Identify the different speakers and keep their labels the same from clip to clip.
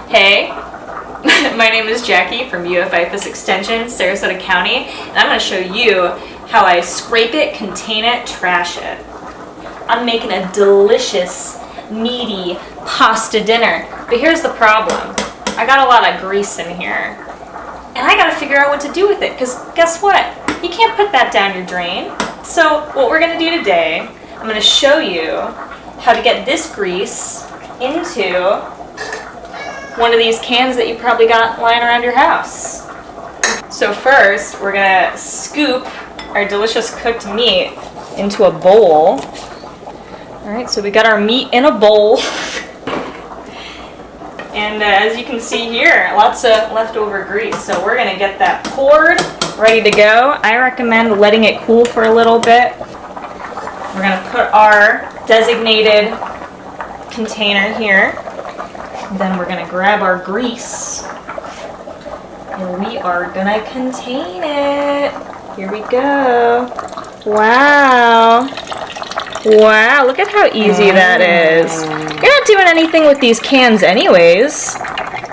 Speaker 1: Hey, my name is Jackie from IFAS Extension, Sarasota County, and I'm going to show you how I scrape it, contain it, trash it. I'm making a delicious, meaty pasta dinner, but here's the problem. I got a lot of grease in here, and I got to figure out what to do with it, because guess what? You can't put that down your drain. So what we're going to do today, I'm going to show you how to get this grease into one of these cans that you probably got lying around your house. So first, we're gonna scoop our delicious cooked meat into a bowl. All right, so we got our meat in a bowl. And as you can see here, lots of leftover grease. So we're gonna get that poured, ready to go. I recommend letting it cool for a little bit. We're gonna put our designated container here. Then we're going to grab our grease and we are going to contain it. Here we go. Wow. Wow, look at how easy that is. You're not doing anything with these cans anyways.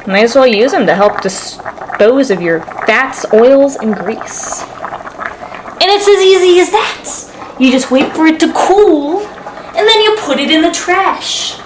Speaker 1: Might as well use them to help dispose of your fats, oils, and grease. And it's as easy as that. You just wait for it to cool and then you put it in the trash.